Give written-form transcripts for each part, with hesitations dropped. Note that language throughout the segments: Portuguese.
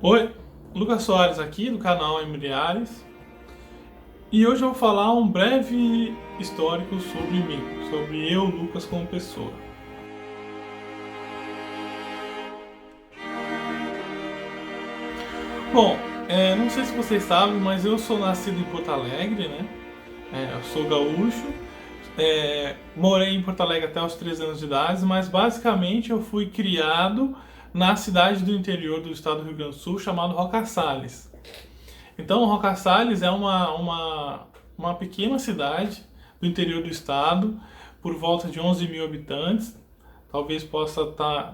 Oi, Lucas Soares aqui do canal Embriares e hoje eu vou falar um breve histórico sobre mim, sobre eu, Lucas, como pessoa. Bom, não sei se vocês sabem, mas eu sou nascido em Porto Alegre, né? Eu sou gaúcho, morei em Porto Alegre até os 13 anos de idade, mas basicamente eu fui criado na cidade do interior do estado do Rio Grande do Sul, chamado Roca Sales. Então, Roca Sales é uma pequena cidade do interior do estado, por volta de 11 mil habitantes. Talvez possa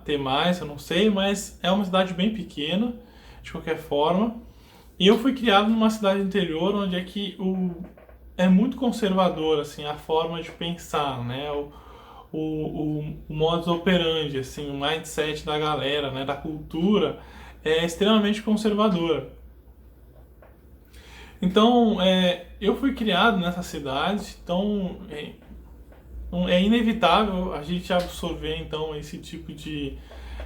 ter mais, eu não sei, mas é uma cidade bem pequena, de qualquer forma. E eu fui criado numa cidade do interior onde é muito conservador assim, a forma de pensar, né? O modus operandi, assim, o mindset da galera, né? Da cultura é extremamente conservadora. Então, eu fui criado nessa cidade, então é inevitável a gente absorver então esse tipo de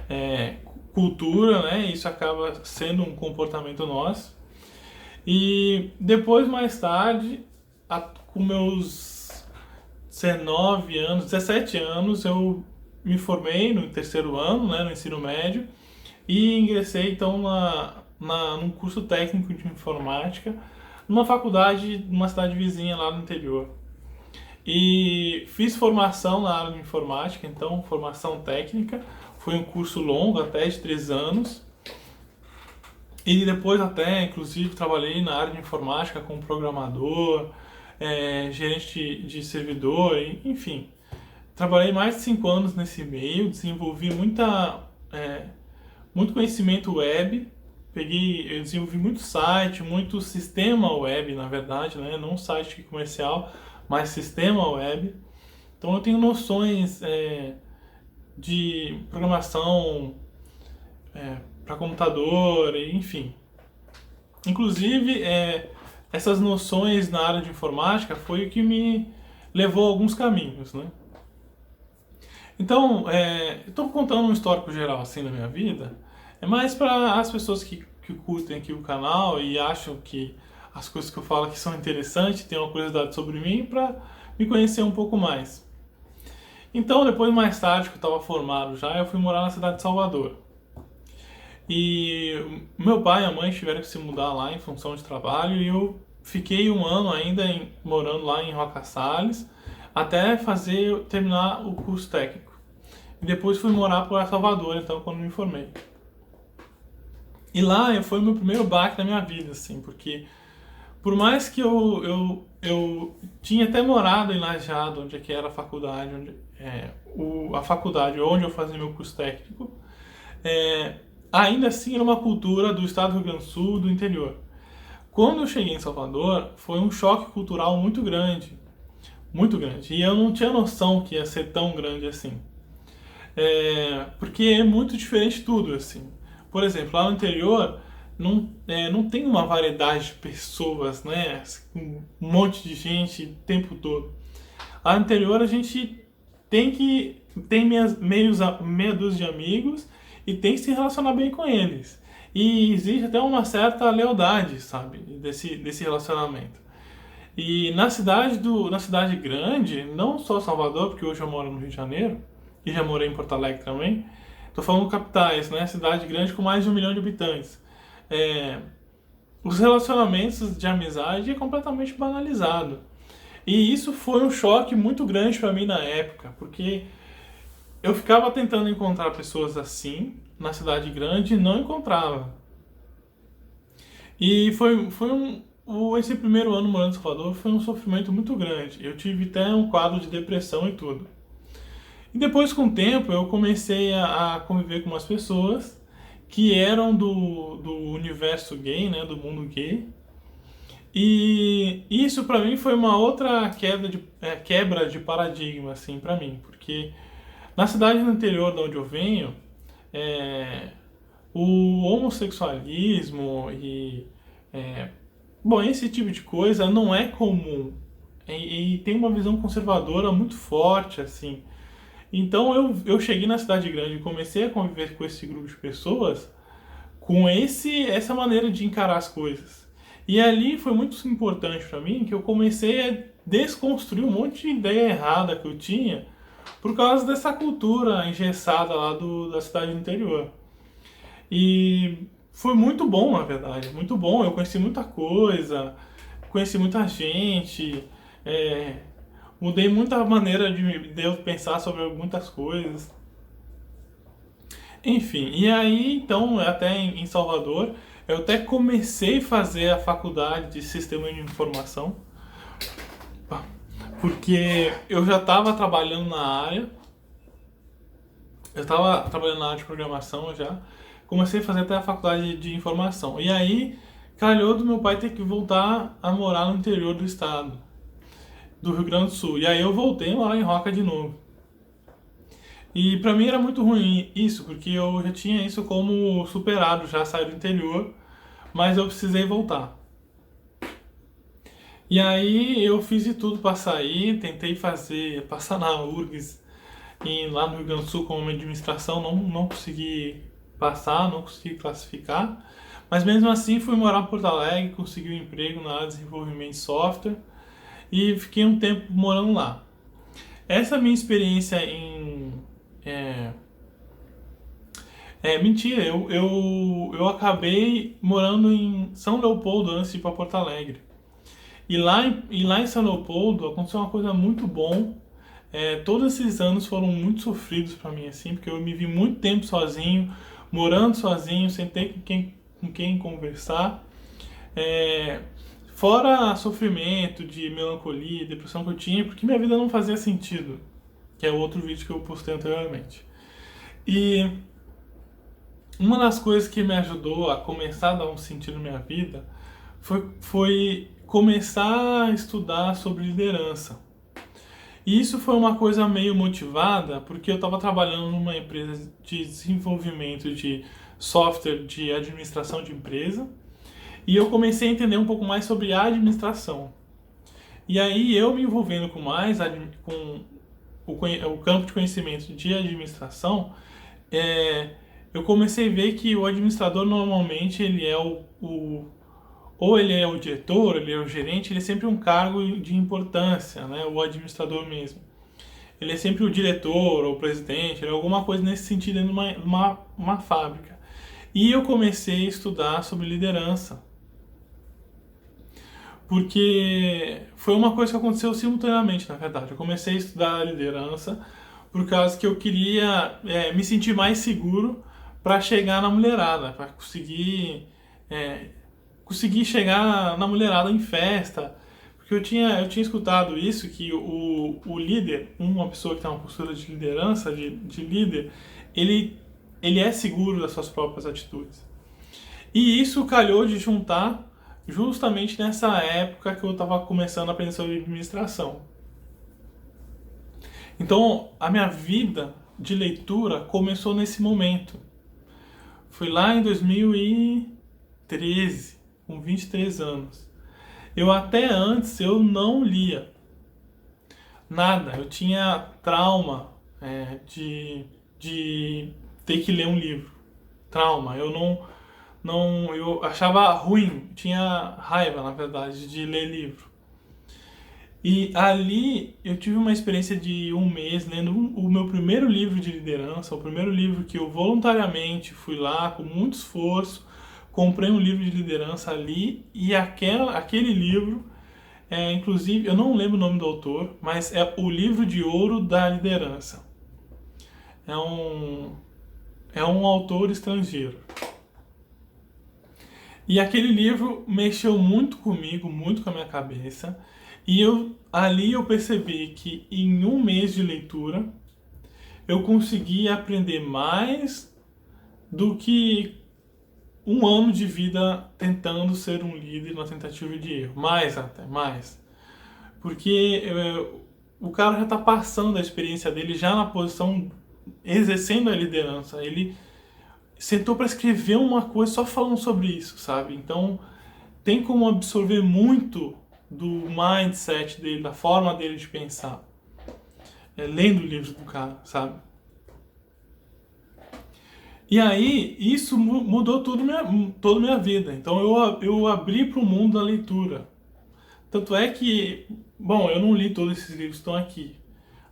é, cultura, né? Isso acaba sendo um comportamento nosso. E depois, mais tarde, com meus 19 anos, 17 anos, eu me formei no terceiro ano, né, no ensino médio, e ingressei então num curso técnico de informática numa faculdade numa cidade vizinha lá no interior. E fiz formação na área de informática, então formação técnica. Foi um curso longo, até de 3 anos. E depois até, inclusive, trabalhei na área de informática como programador, gerente de servidor, enfim. Trabalhei mais de 5 anos nesse meio, desenvolvi muito conhecimento web. Eu desenvolvi muito site, muito sistema web, na verdade, né? Não site comercial, mas sistema web. Então eu tenho noções de programação para computador, enfim. Inclusive, essas noções na área de informática foi o que me levou a alguns caminhos, né? Então, estou contando um histórico geral assim da minha vida, é mais para as pessoas que curtem aqui o canal e acham que as coisas que eu falo aqui são interessantes, têm uma curiosidade sobre mim, para me conhecer um pouco mais. Então, depois, mais tarde, que eu estava formado já, eu fui morar na cidade de Salvador. E meu pai e a mãe tiveram que se mudar lá em função de trabalho e eu fiquei um ano ainda morando lá em Roca Sales até terminar o curso técnico. E depois fui morar por Salvador, então, quando me formei. E lá foi o meu primeiro baque da minha vida, assim, porque por mais que eu tinha até morado em Lajeado, onde é que era a faculdade, a faculdade onde eu fazia meu curso técnico, é, ainda assim era uma cultura do estado do Rio Grande do Sul, do interior. Quando eu cheguei em Salvador, foi um choque cultural muito grande, muito grande. E eu não tinha noção que ia ser tão grande assim. Porque é muito diferente tudo, assim. Por exemplo, lá no interior não tem uma variedade de pessoas, né? Um monte de gente o tempo todo. Lá no interior a gente tem meia dúzia de amigos e tem que se relacionar bem com eles. E existe até uma certa lealdade, sabe, desse relacionamento. E na cidade grande, não só Salvador, porque hoje eu moro no Rio de Janeiro, e já morei em Porto Alegre também, tô falando capitais, né? Cidade grande com mais de 1 milhão de habitantes. É, os relacionamentos de amizade é completamente banalizado. E isso foi um choque muito grande para mim na época, porque eu ficava tentando encontrar pessoas assim na cidade grande e não encontrava. E esse primeiro ano morando em Salvador foi um sofrimento muito grande. Eu tive até um quadro de depressão e tudo. E depois, com o tempo, eu comecei a conviver com umas pessoas que eram do universo gay, né, do mundo gay. E isso pra mim foi uma outra quebra de paradigma, assim, pra mim, porque na cidade do interior de onde eu venho, é, o homossexualismo bom, esse tipo de coisa não é comum e tem uma visão conservadora muito forte, assim. Então eu cheguei na cidade grande e comecei a conviver com esse grupo de pessoas com essa maneira de encarar as coisas. E ali foi muito importante para mim que eu comecei a desconstruir um monte de ideia errada que eu tinha por causa dessa cultura engessada lá da cidade do interior. E foi muito bom, na verdade, muito bom. Eu conheci muita coisa, conheci muita gente, é, mudei muita maneira de eu pensar sobre muitas coisas. Enfim, e aí então, até em Salvador, eu até comecei a fazer a faculdade de Sistema de Informação, porque eu já estava trabalhando na área, eu estava trabalhando na área de programação já, comecei a fazer até a faculdade de informação. E aí, calhou do meu pai ter que voltar a morar no interior do estado, do Rio Grande do Sul. E aí eu voltei a morar em Roca de novo. E pra mim era muito ruim isso, porque eu já tinha isso como superado, já saí do interior, mas eu precisei voltar. E aí eu fiz de tudo para sair, tentei passar na URGS e lá no Rio Grande do Sul como administração, não consegui passar, não consegui classificar. Mas mesmo assim fui morar em Porto Alegre, consegui um emprego na área de desenvolvimento de software e fiquei um tempo morando lá. Essa minha experiência em... mentira, eu acabei morando em São Leopoldo antes de ir para Porto Alegre. E lá em São Leopoldo aconteceu uma coisa muito bom. Todos esses anos foram muito sofridos para mim, assim, porque eu me vi muito tempo sozinho, morando sozinho, sem ter com quem conversar. É, fora sofrimento de melancolia, depressão que eu tinha, porque minha vida não fazia sentido, que é outro vídeo que eu postei anteriormente. E uma das coisas que me ajudou a começar a dar um sentido na minha vida foi começar a estudar sobre liderança. E isso foi uma coisa meio motivada, porque eu estava trabalhando numa empresa de desenvolvimento de software de administração de empresa, e eu comecei a entender um pouco mais sobre a administração. E aí eu me envolvendo com com o campo de conhecimento de administração, eu comecei a ver que o administrador normalmente ele é ou ele é o diretor, ele é o gerente, ele é sempre um cargo de importância, né? O administrador mesmo. Ele é sempre o diretor ou o presidente, ele é alguma coisa nesse sentido numa fábrica. E eu comecei a estudar sobre liderança. Porque foi uma coisa que aconteceu simultaneamente, na verdade. Eu comecei a estudar liderança por causa que eu queria me sentir mais seguro para chegar na mulherada, para conseguir chegar na mulherada em festa. Porque eu tinha escutado isso, que o líder, uma pessoa que tem uma postura de liderança, de líder, ele é seguro das suas próprias atitudes. E isso calhou de juntar justamente nessa época que eu estava começando a aprender sobre administração. Então, a minha vida de leitura começou nesse momento. Foi lá em 2013, com 23 anos. Até antes eu não lia nada. Eu tinha trauma de ter que ler um livro. Trauma. Eu achava ruim, tinha raiva, na verdade, de ler livro. E ali eu tive uma experiência de um mês lendo o meu primeiro livro de liderança, o primeiro livro que eu voluntariamente fui lá com muito esforço, comprei um livro de liderança ali e aquele livro, inclusive, eu não lembro o nome do autor, mas é o livro de ouro da liderança. É um autor estrangeiro. E aquele livro mexeu muito comigo, muito com a minha cabeça. E ali eu percebi que em um mês de leitura eu consegui aprender mais do que um ano de vida tentando ser um líder na tentativa de erro. Mais até, mais. Porque o cara já está passando a experiência dele já na posição, exercendo a liderança. Ele sentou para escrever uma coisa só falando sobre isso, sabe? Então tem como absorver muito do mindset dele, da forma dele de pensar, lendo o livro do cara, sabe? E aí, isso mudou toda a minha vida. Então, eu abri para o mundo da leitura. Tanto é que, bom, eu não li todos esses livros que estão aqui.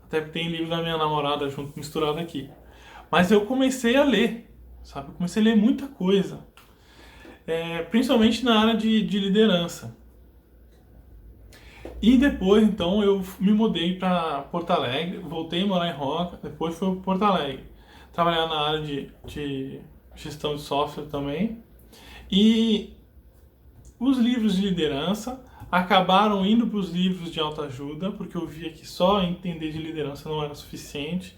Até porque tem livro da minha namorada junto, misturado aqui. Mas eu comecei a ler, sabe? Eu comecei a ler muita coisa. Principalmente na área de liderança. E depois, então, eu me mudei para Porto Alegre, voltei a morar em Roca, depois fui para Porto Alegre. Trabalhar na área de gestão de software também. E os livros de liderança acabaram indo para os livros de autoajuda, porque eu via que só entender de liderança não era suficiente.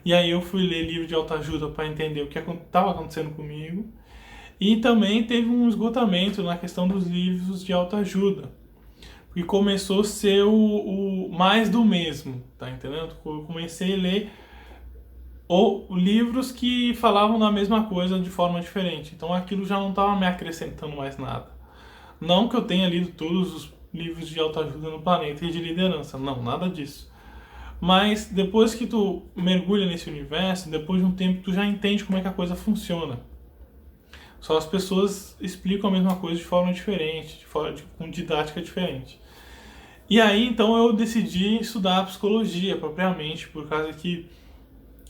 E aí eu fui ler livro de autoajuda para entender o que estava acontecendo comigo. E também teve um esgotamento na questão dos livros de autoajuda. Porque começou a ser o mais do mesmo, tá entendendo? Eu comecei a ler livros que falavam da mesma coisa de forma diferente. Então aquilo já não estava me acrescentando mais nada. Não que eu tenha lido todos os livros de autoajuda no planeta e de liderança, não, nada disso. Mas depois que tu mergulha nesse universo, depois de um tempo tu já entende como é que a coisa funciona. Só as pessoas explicam a mesma coisa de forma diferente, com didática diferente. E aí então eu decidi estudar psicologia propriamente, por causa que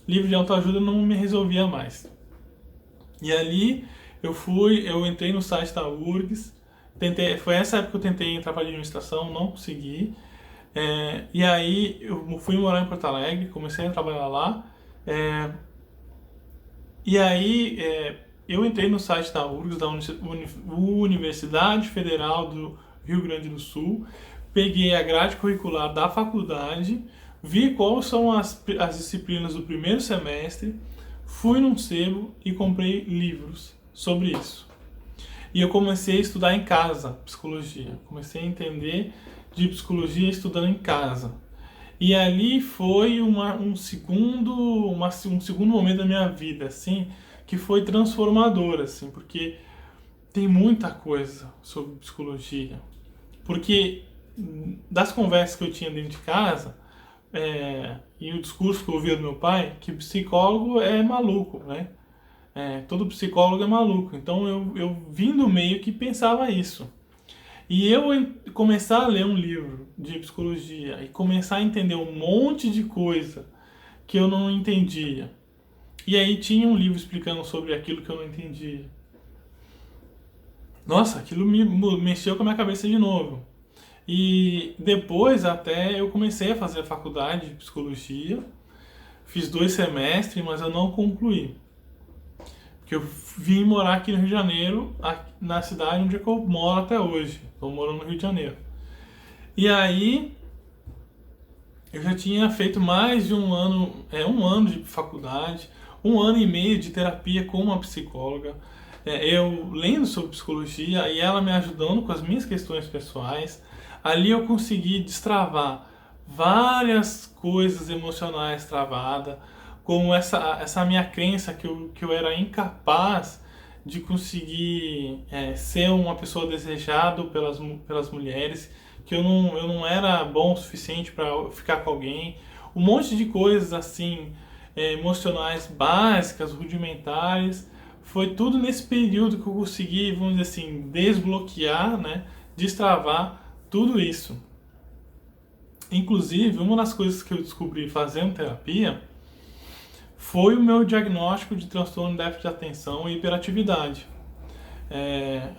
livro de autoajuda não me resolvia mais. E ali eu entrei no site da URGS, foi essa época que eu tentei entrar para administração, não consegui. E aí eu fui morar em Porto Alegre, comecei a trabalhar lá. E aí eu entrei no site da URGS, da Universidade Federal do Rio Grande do Sul, peguei a grade curricular da faculdade, vi quais são as disciplinas do primeiro semestre, fui num sebo e comprei livros sobre isso. E eu comecei a estudar em casa psicologia, comecei a entender de psicologia estudando em casa. E ali foi um segundo momento da minha vida, assim, que foi transformador, assim, porque tem muita coisa sobre psicologia. Porque das conversas que eu tinha dentro de casa, e o discurso que eu ouvia do meu pai, que psicólogo é maluco, né? Todo psicólogo é maluco. Então eu vim do meio que pensava isso. E eu começar a ler um livro de psicologia e começar a entender um monte de coisa que eu não entendia. E aí tinha um livro explicando sobre aquilo que eu não entendia. Nossa, aquilo me mexeu com a minha cabeça de novo. E depois até eu comecei a fazer a faculdade de psicologia. Fiz 2 semestres, mas eu não concluí. Porque eu vim morar aqui no Rio de Janeiro, na cidade onde eu moro até hoje. Estou morando no Rio de Janeiro. E aí eu já tinha feito mais de um ano de faculdade, 1 ano e meio de terapia com uma psicóloga. Eu lendo sobre psicologia e ela me ajudando com as minhas questões pessoais. Ali eu consegui destravar várias coisas emocionais travadas, como essa minha crença que eu era incapaz de conseguir ser uma pessoa desejada pelas mulheres, que eu não era bom o suficiente para ficar com alguém. Um monte de coisas assim, emocionais básicas, rudimentares. Foi tudo nesse período que eu consegui, vamos dizer assim, desbloquear, né, destravar tudo isso. Inclusive, uma das coisas que eu descobri fazendo terapia foi o meu diagnóstico de transtorno de déficit de atenção e hiperatividade.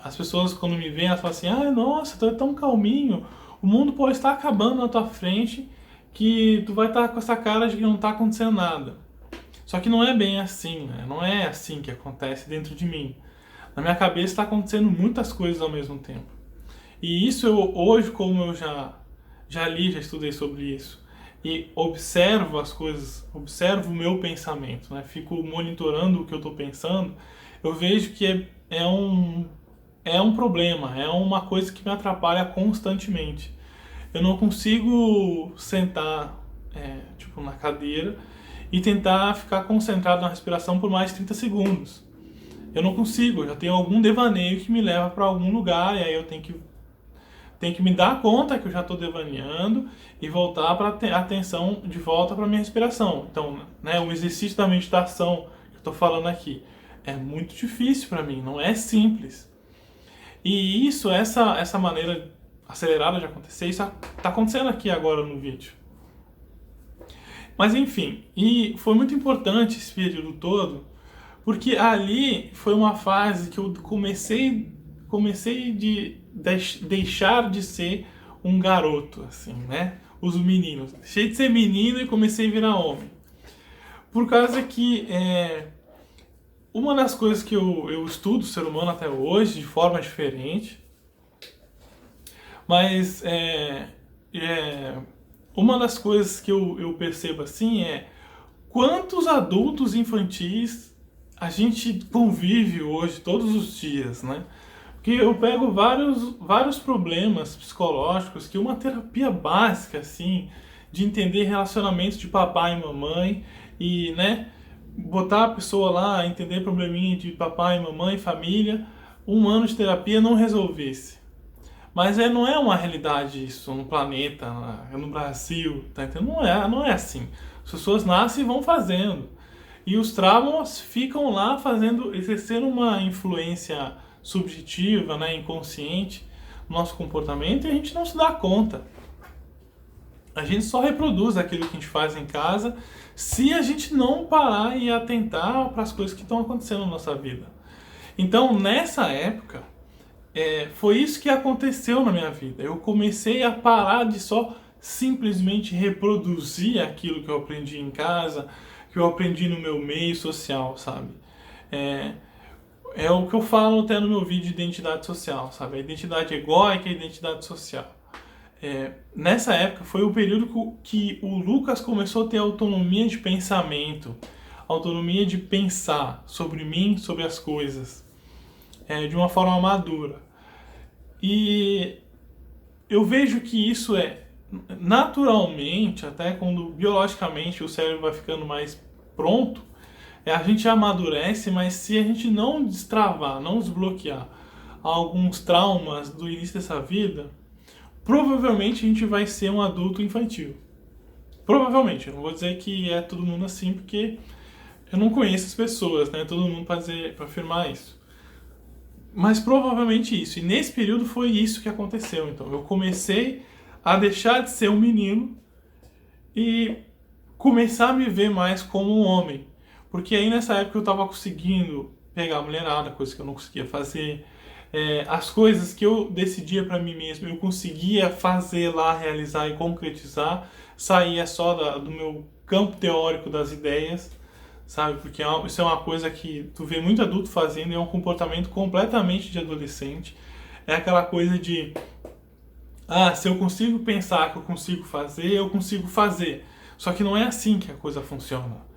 As pessoas, quando me veem, elas falam assim: ah, nossa, tu é tão calminho, o mundo pode estar acabando na tua frente, que tu vai estar com essa cara de que não está acontecendo nada. Só que não é bem assim, né? Não é assim que acontece dentro de mim. Na minha cabeça está acontecendo muitas coisas ao mesmo tempo. E isso hoje, como eu já li, já estudei sobre isso, e observo as coisas, observo o meu pensamento, né? Fico monitorando o que eu estou pensando, eu vejo que é um problema, é uma coisa que me atrapalha constantemente. Eu não consigo sentar na cadeira e tentar ficar concentrado na respiração por mais de 30 segundos. Eu não consigo, eu já tenho algum devaneio que me leva para algum lugar, e aí eu tenho que me dar conta que eu já estou devaneando e voltar para a atenção de volta para a minha respiração. Então, né, o exercício da meditação que eu estou falando aqui É muito difícil para mim, não é simples. E isso, essa maneira acelerada de acontecer, isso tá acontecendo aqui agora no vídeo. Mas enfim, e foi muito importante esse período todo, porque ali foi uma fase que eu comecei de deixar de ser um garoto, assim, né? Os meninos. Deixei de ser menino e comecei a virar homem. Por causa que uma das coisas que eu estudo o ser humano até hoje, de forma diferente, mas uma das coisas que eu percebo assim é quantos adultos infantis a gente convive hoje, todos os dias, né? Porque eu pego vários problemas psicológicos que uma terapia básica, assim, de entender relacionamentos de papai e mamãe e, né, botar a pessoa lá, entender probleminha de papai, mamãe, família, 1 ano de terapia não resolvesse. Mas não é uma realidade isso no planeta, no Brasil, tá entendendo? Não é assim. As pessoas nascem e vão fazendo. E os traumas ficam lá exercendo uma influência subjetiva, né, inconsciente no nosso comportamento, e a gente não se dá conta. A gente só reproduz aquilo que a gente faz em casa se a gente não parar e atentar para as coisas que estão acontecendo na nossa vida. Então, nessa época, foi isso que aconteceu na minha vida. Eu comecei a parar de só simplesmente reproduzir aquilo que eu aprendi em casa, que eu aprendi no meu meio social, sabe? É o que eu falo até no meu vídeo de identidade social, sabe? A identidade egóica e a identidade social. Nessa época foi o período que o Lucas começou a ter autonomia de pensamento, autonomia de pensar sobre mim, sobre as coisas, de uma forma madura. E eu vejo que isso naturalmente, até quando biologicamente o cérebro vai ficando mais pronto, a gente amadurece, mas se a gente não destravar, não desbloquear alguns traumas do início dessa vida, provavelmente a gente vai ser um adulto infantil. Provavelmente, eu não vou dizer que é todo mundo assim, porque eu não conheço as pessoas, né? Todo mundo para afirmar isso. Mas provavelmente isso. E nesse período foi isso que aconteceu. Então eu comecei a deixar de ser um menino e começar a me ver mais como um homem. Porque aí nessa época eu estava conseguindo pegar a mulherada, coisa que eu não conseguia fazer. As coisas que eu decidia para mim mesmo, eu conseguia fazer lá, realizar e concretizar. Saía só do meu campo teórico das ideias, sabe? Porque isso é uma coisa que tu vê muito adulto fazendo e é um comportamento completamente de adolescente. É aquela coisa de, se eu consigo pensar que eu consigo fazer. Só que não é assim que a coisa funciona.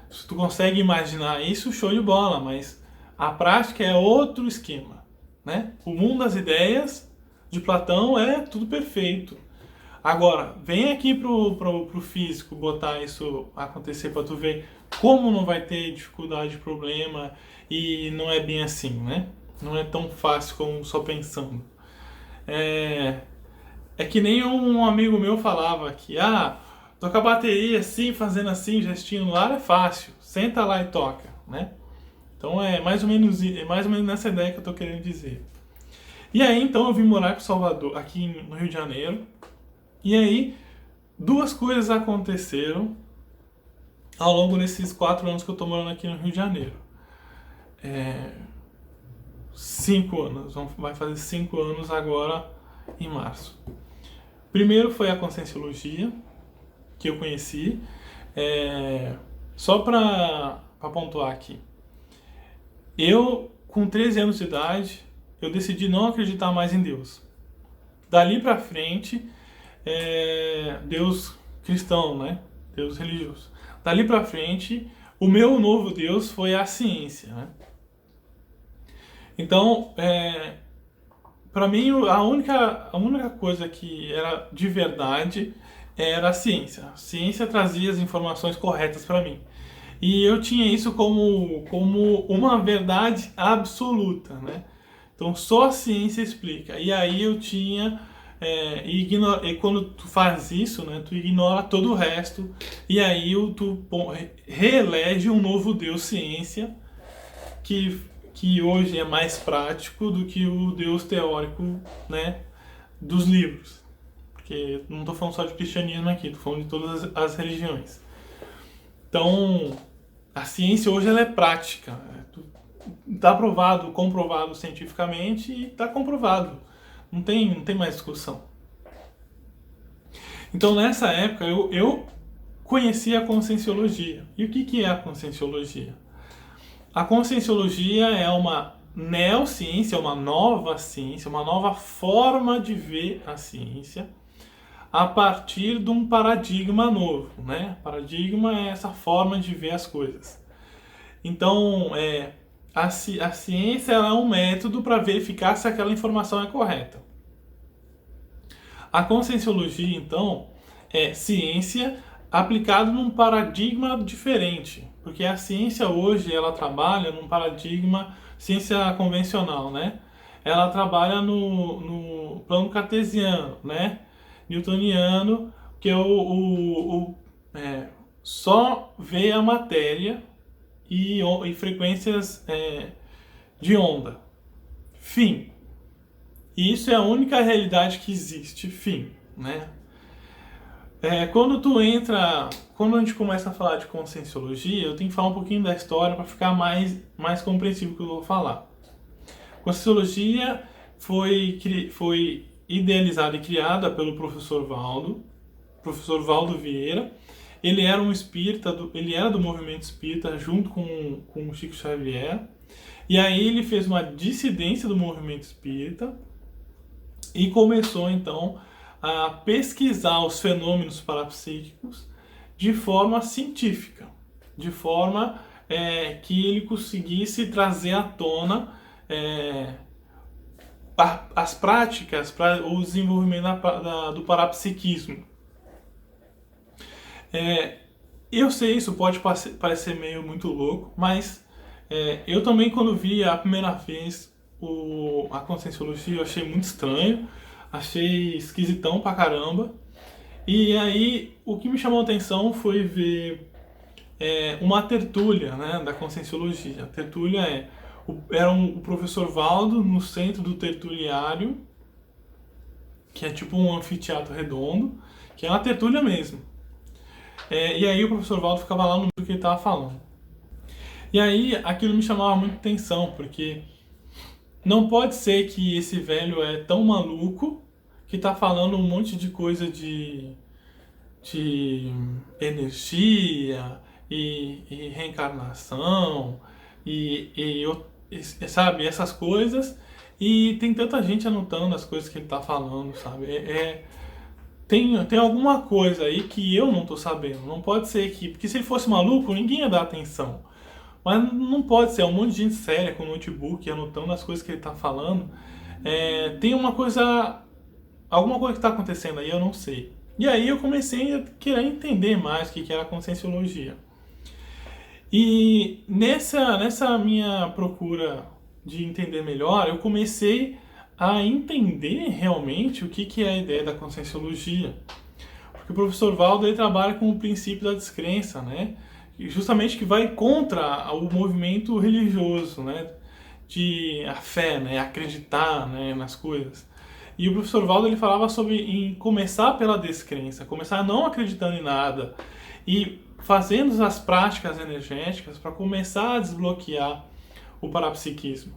Se tu consegue imaginar isso, show de bola, mas a prática é outro esquema, né? O mundo das ideias de Platão é tudo perfeito. Agora, vem aqui pro físico botar isso acontecer para tu ver como não vai ter dificuldade, problema, e não é bem assim, né? Não é tão fácil como só pensando. É que nem um amigo meu falava que, tocar bateria assim, fazendo assim, gestinho no ar é fácil. Senta lá e toca, né? Então é mais ou menos nessa ideia que eu tô querendo dizer. E aí, então, eu vim morar com Salvador, aqui no Rio de Janeiro. E aí, 2 coisas aconteceram ao longo desses 4 anos que eu tô morando aqui no Rio de Janeiro. 5 anos, vai fazer 5 anos agora em março. Primeiro foi a Conscienciologia, que eu conheci. Só para pontuar aqui. Eu, com 13 anos de idade, eu decidi não acreditar mais em Deus. Dali pra frente, Deus cristão, né? Deus religioso. Dali pra frente, o meu novo Deus foi a ciência, né? Então, para mim, a única coisa que era de verdade era a ciência. A ciência trazia as informações corretas para mim. E eu tinha isso como uma verdade absoluta, né? Então, só a ciência explica. E aí eu tinha... e quando tu faz isso, né, tu ignora todo o resto. E aí tu reelege um novo Deus ciência, que hoje é mais prático do que o Deus teórico, né, dos livros. Porque não estou falando só de cristianismo aqui, estou falando de todas as religiões. Então, a ciência hoje ela é prática. Está provado, comprovado cientificamente e está comprovado. Não tem mais discussão. Então, nessa época, eu conheci a conscienciologia. E o que é a conscienciologia? A conscienciologia é uma neociência, uma nova ciência, uma nova forma de ver a ciência a partir de um paradigma novo, né? Paradigma é essa forma de ver as coisas. Então, a ciência ela é um método para verificar se aquela informação é correta. A conscienciologia, então, é ciência aplicada num paradigma diferente, porque a ciência hoje ela trabalha num paradigma ciência convencional, né? Ela trabalha no plano cartesiano, né? Newtoniano, que só vê a matéria e frequências de onda. Fim. E isso é a única realidade que existe. Fim, né? Quando a gente começa a falar de conscienciologia, eu tenho que falar um pouquinho da história para ficar mais compreensível o que eu vou falar. Conscienciologia foi idealizada e criada pelo professor Valdo Vieira. Ele era um espírita, ele era do movimento espírita junto com o Chico Xavier. E aí ele fez uma dissidência do movimento espírita e começou então a pesquisar os fenômenos parapsíquicos de forma científica, de forma que ele conseguisse trazer à tona as práticas para o desenvolvimento do parapsiquismo. Eu sei, isso pode parecer meio muito louco, mas eu também, quando vi a primeira vez a conscienciologia, eu achei muito estranho, achei esquisitão pra caramba. E aí, o que me chamou a atenção foi ver uma tertúlia, né, da conscienciologia. A tertúlia era o professor Valdo no centro do tertuliário, que é tipo um anfiteatro redondo, que é uma tertúlia mesmo. E aí o professor Valdo ficava lá no que ele estava falando. E aí aquilo me chamava muita atenção, porque não pode ser que esse velho é tão maluco que está falando um monte de coisa de energia e reencarnação sabe, essas coisas, e tem tanta gente anotando as coisas que ele está falando, sabe? Tem alguma coisa aí que eu não estou sabendo. Não pode ser porque se ele fosse maluco, ninguém ia dar atenção. Mas não pode ser, é um monte de gente séria com notebook anotando as coisas que ele está falando. Tem alguma coisa que está acontecendo aí, eu não sei. E aí eu comecei a querer entender mais o que era a conscienciologia. E nessa minha procura de entender melhor, eu comecei a entender realmente o que é a ideia da conscienciologia. Porque o professor Valdo ele trabalha com o princípio da descrença, né? Justamente que vai contra o movimento religioso, né? De a fé, né? Acreditar, né? Nas coisas. E o professor Valdo ele falava sobre começar pela descrença, começar não acreditando em nada e fazendo as práticas energéticas para começar a desbloquear o parapsiquismo.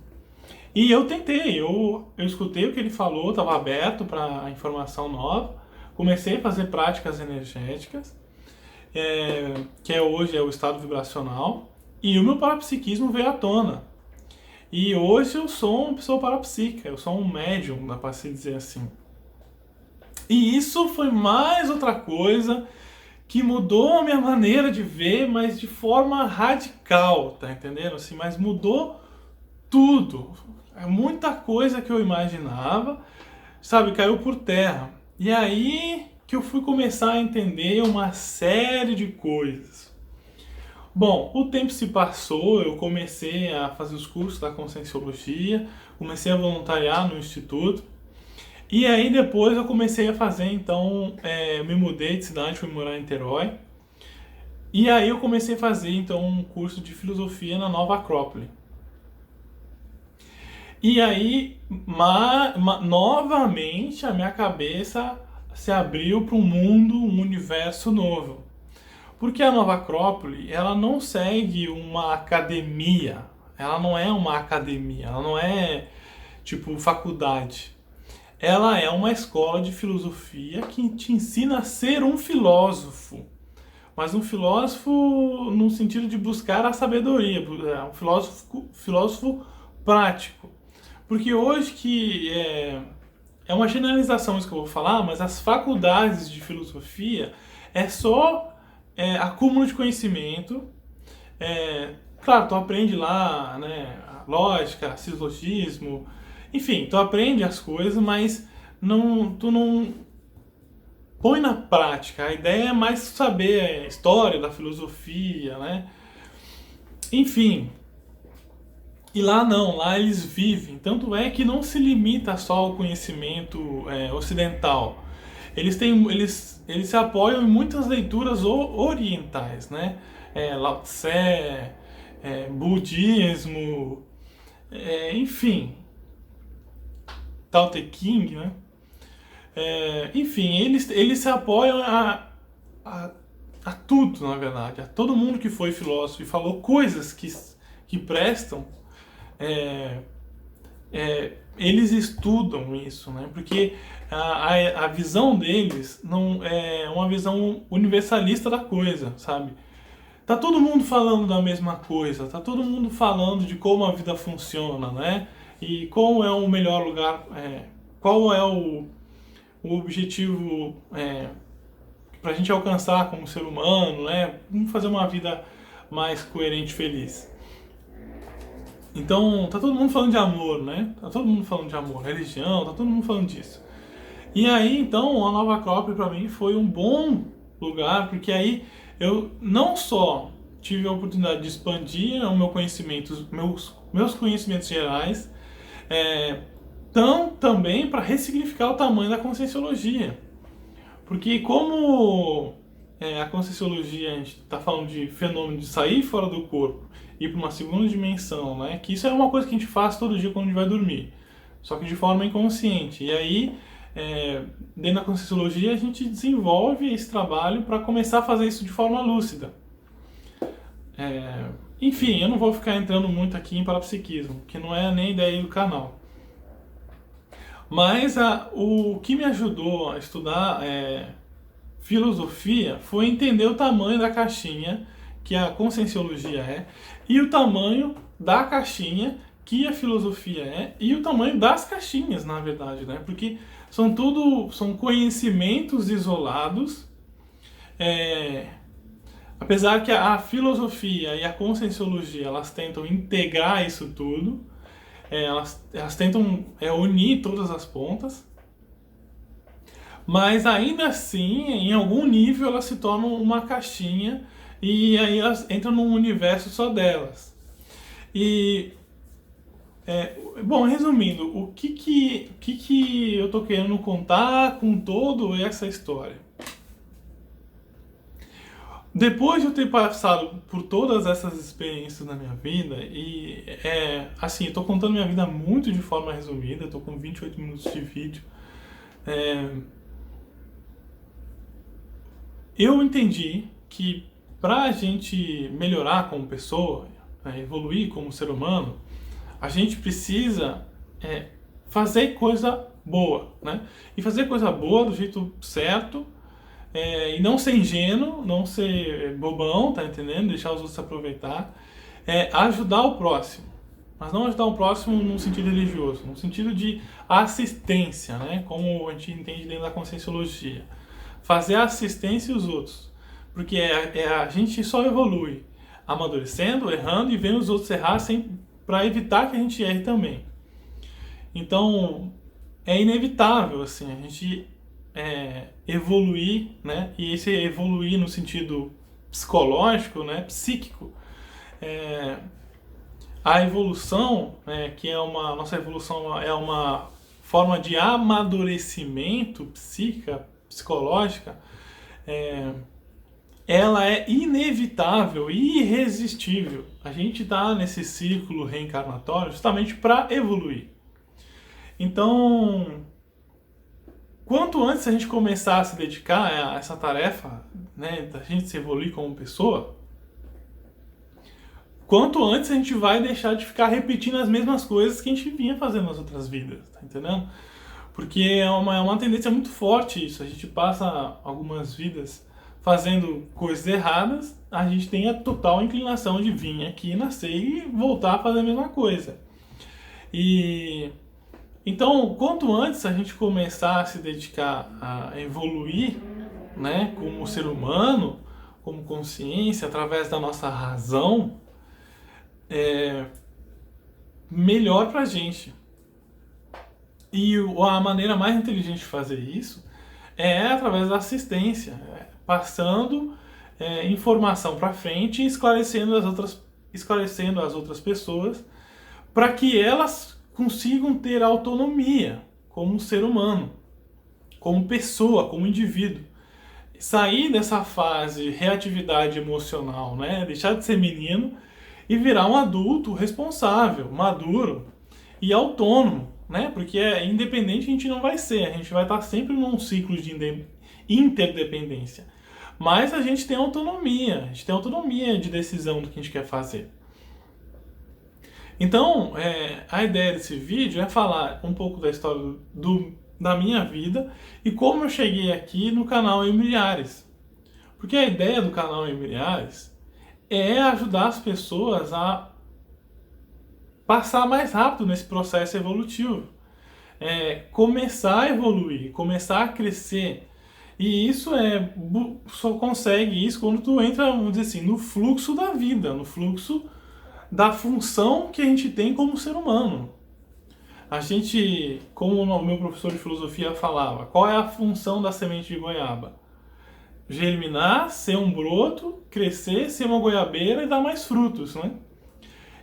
E eu tentei, eu escutei o que ele falou, estava aberto para informação nova, comecei a fazer práticas energéticas, que hoje é o estado vibracional, e o meu parapsiquismo veio à tona. E hoje eu sou uma pessoa parapsíquica, eu sou um médium, dá para se dizer assim. E isso foi mais outra coisa que mudou a minha maneira de ver, mas de forma radical, tá entendendo? Assim, mas mudou tudo. Muita coisa que eu imaginava, sabe, caiu por terra. E aí que eu fui começar a entender uma série de coisas. Bom, o tempo se passou, eu comecei a fazer os cursos da conscienciologia, comecei a voluntariar no instituto. E aí depois eu comecei a fazer, então, me mudei de cidade, fui morar em Niterói. E aí eu comecei a fazer, então, um curso de filosofia na Nova Acrópole. E aí, novamente, a minha cabeça se abriu para um mundo, um universo novo. Porque a Nova Acrópole, ela não segue uma academia. Ela não é uma academia, ela não é tipo faculdade. Ela é uma escola de filosofia que te ensina a ser um filósofo. Mas um filósofo no sentido de buscar a sabedoria, um filósofo prático. Porque hoje que é uma generalização isso que eu vou falar, mas as faculdades de filosofia é só acúmulo de conhecimento. Claro, tu aprende lá, né, lógica, silogismo, enfim, tu aprende as coisas, mas tu não põe na prática. A ideia é mais saber a história da filosofia, né? Enfim, e lá não, lá eles vivem. Tanto é que não se limita só ao conhecimento ocidental. Eles se apoiam em muitas leituras orientais, né? Lao Tse, budismo, enfim, Tao Te Ching, né? Enfim, eles se apoiam a tudo, na verdade. A todo mundo que foi filósofo e falou coisas que prestam, eles estudam isso, né? Porque a visão deles não é uma visão universalista da coisa, sabe? Tá todo mundo falando da mesma coisa, tá todo mundo falando de como a vida funciona, né? E qual é o melhor lugar, qual é o objetivo para a gente alcançar como ser humano, né? Vamos fazer uma vida mais coerente e feliz. Então, tá todo mundo falando de amor, né? Tá todo mundo falando de amor, religião, tá todo mundo falando disso. E aí, então, a Nova Acrópole para mim foi um bom lugar, porque aí eu não só tive a oportunidade de expandir o meu conhecimento, meus conhecimentos gerais, também para ressignificar o tamanho da Conscienciologia. Porque como a Conscienciologia, a gente está falando de fenômeno de sair fora do corpo e ir para uma segunda dimensão, né? Que isso é uma coisa que a gente faz todo dia quando a gente vai dormir, só que de forma inconsciente. E aí, dentro da Conscienciologia, a gente desenvolve esse trabalho para começar a fazer isso de forma lúcida. Enfim, eu não vou ficar entrando muito aqui em parapsiquismo, que não é nem a ideia do canal. Mas o que me ajudou a estudar filosofia foi entender o tamanho da caixinha que a Conscienciologia é e o tamanho da caixinha que a filosofia é e o tamanho das caixinhas, na verdade, né? Porque são conhecimentos isolados. Apesar que a filosofia e a Conscienciologia elas tentam integrar isso tudo, elas tentam unir todas as pontas, mas ainda assim, em algum nível, elas se tornam uma caixinha e aí elas entram num universo só delas. E, bom, resumindo, o que eu tô querendo contar com toda essa história? Depois de eu ter passado por todas essas experiências na minha vida, e assim, eu tô contando minha vida muito de forma resumida, eu tô com 28 minutos de vídeo, eu entendi que pra gente melhorar como pessoa, evoluir como ser humano, a gente precisa fazer coisa boa, né? E fazer coisa boa do jeito certo, e não ser ingênuo, não ser bobão, tá entendendo? Deixar os outros se aproveitar. Ajudar o próximo. Mas não ajudar o próximo no sentido religioso, no sentido de assistência, né? Como a gente entende dentro da Conscienciologia. Fazer a assistência aos outros. Porque a gente só evolui amadurecendo, errando e vendo os outros errar para evitar que a gente erre também. Então, é inevitável, assim, a gente evoluir, né? E esse evoluir no sentido psicológico, né? Psíquico, a evolução, né? Que nossa evolução é uma forma de amadurecimento psicológica, ela é inevitável e irresistível. A gente está nesse ciclo reencarnatório justamente para evoluir. Então, quanto antes a gente começar a se dedicar a essa tarefa, né, da gente se evoluir como pessoa, quanto antes a gente vai deixar de ficar repetindo as mesmas coisas que a gente vinha fazendo nas outras vidas, tá entendendo? Porque é uma tendência muito forte isso. A gente passa algumas vidas fazendo coisas erradas, a gente tem a total inclinação de vir aqui, nascer e voltar a fazer a mesma coisa. E então, quanto antes a gente começar a se dedicar a evoluir, né, como ser humano, como consciência, através da nossa razão, melhor pra gente. E a maneira mais inteligente de fazer isso é através da assistência, passando informação para frente e esclarecendo as outras pessoas para que elas consigam ter autonomia como ser humano, como pessoa, como indivíduo. Sair dessa fase reatividade emocional, né? Deixar de ser menino e virar um adulto responsável, maduro e autônomo, né? Porque independente a gente não vai ser, a gente vai estar sempre num ciclo de interdependência. Mas a gente tem autonomia de decisão do que a gente quer fazer. Então, a ideia desse vídeo é falar um pouco da história da minha vida e como eu cheguei aqui no canal Imobiliares. Porque a ideia do canal Imobiliares é ajudar as pessoas a passar mais rápido nesse processo evolutivo. Começar a evoluir, começar a crescer. E isso só consegue isso quando tu entra, vamos dizer assim, no fluxo da vida, no fluxo da função que a gente tem como ser humano. A gente, como o meu professor de filosofia falava, qual é a função da semente de goiaba? Germinar, ser um broto, crescer, ser uma goiabeira e dar mais frutos, né?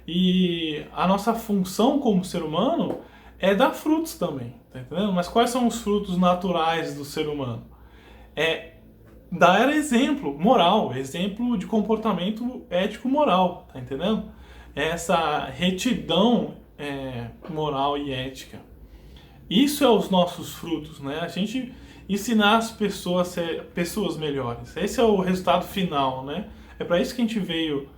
E a nossa função como ser humano é dar frutos também, tá entendendo? Mas quais são os frutos naturais do ser humano? É dar exemplo moral, exemplo de comportamento ético-moral, tá entendendo? Essa retidão moral e ética. Isso é os nossos frutos, né? A gente ensinar as pessoas a ser pessoas melhores. Esse é o resultado final, né? É para isso que a gente veio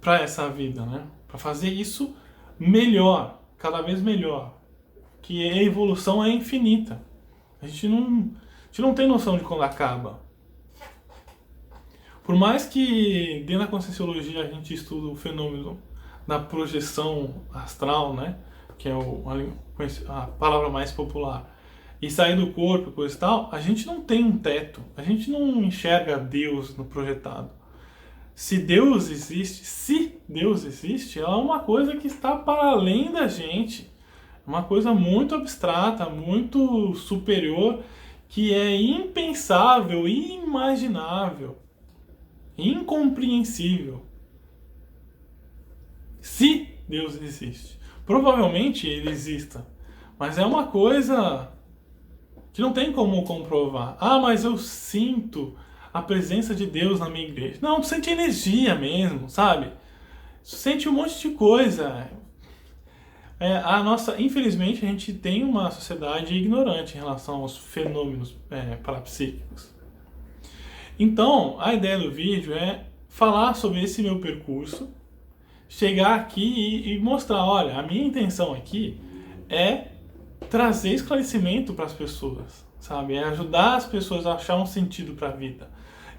para essa vida, né? Para fazer isso melhor, cada vez melhor. Que a evolução é infinita. A gente não tem noção de quando acaba. Por mais que dentro da Conscienciologia a gente estuda o fenômeno da projeção astral, né? Que é a palavra mais popular, e sair do corpo e coisa e tal, a gente não tem um teto, a gente não enxerga Deus no projetado. Se Deus existe, ela é uma coisa que está para além da gente, uma coisa muito abstrata, muito superior, que é impensável, inimaginável, incompreensível. Se Deus existe. Provavelmente ele exista, mas é uma coisa que não tem como comprovar. Ah, mas eu sinto a presença de Deus na minha igreja. Não, tu sente energia mesmo, sabe? Tu sente um monte de coisa. Infelizmente, a gente tem uma sociedade ignorante em relação aos fenômenos parapsíquicos. Então, a ideia do vídeo é falar sobre esse meu percurso, chegar aqui e mostrar, olha, a minha intenção aqui é trazer esclarecimento para as pessoas, sabe? É ajudar as pessoas a achar um sentido para a vida.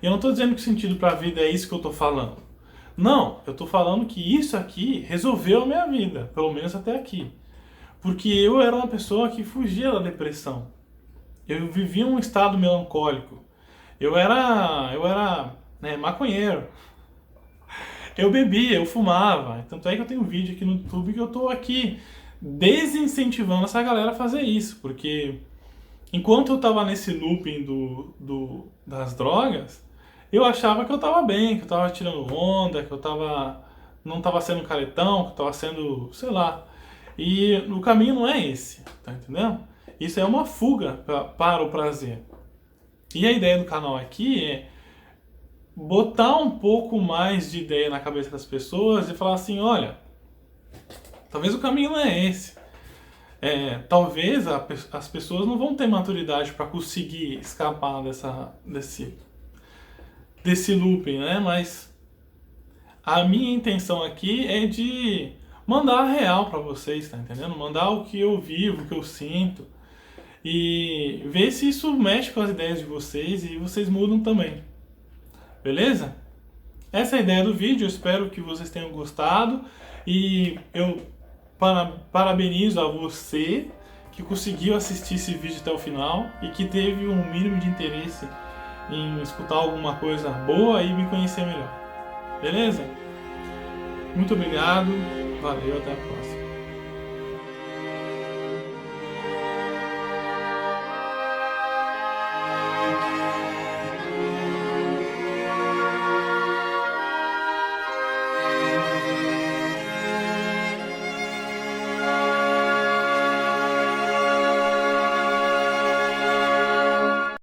E eu não estou dizendo que o sentido para a vida é isso que eu estou falando. Não, eu estou falando que isso aqui resolveu a minha vida, pelo menos até aqui. Porque eu era uma pessoa que fugia da depressão. Eu vivia um estado melancólico. Eu era maconheiro. Eu bebia, eu fumava. Tanto é que eu tenho um vídeo aqui no YouTube que eu estou aqui desincentivando essa galera a fazer isso. Porque enquanto eu estava nesse looping das drogas, eu achava que eu estava bem, que eu estava tirando onda, que eu não estava sendo caretão, que eu estava sendo, sei lá. E o caminho não é esse, tá entendendo? Isso é uma fuga para o prazer. E a ideia do canal aqui é botar um pouco mais de ideia na cabeça das pessoas e falar assim, olha, talvez o caminho não é esse. Talvez as pessoas não vão ter maturidade para conseguir escapar desse looping, né? Mas a minha intenção aqui é de mandar a real para vocês, tá entendendo? Mandar o que eu vivo, o que eu sinto e ver se isso mexe com as ideias de vocês e vocês mudam também. Beleza? Essa é a ideia do vídeo, eu espero que vocês tenham gostado e eu parabenizo a você que conseguiu assistir esse vídeo até o final e que teve um mínimo de interesse em escutar alguma coisa boa e me conhecer melhor. Beleza? Muito obrigado, valeu, até a próxima.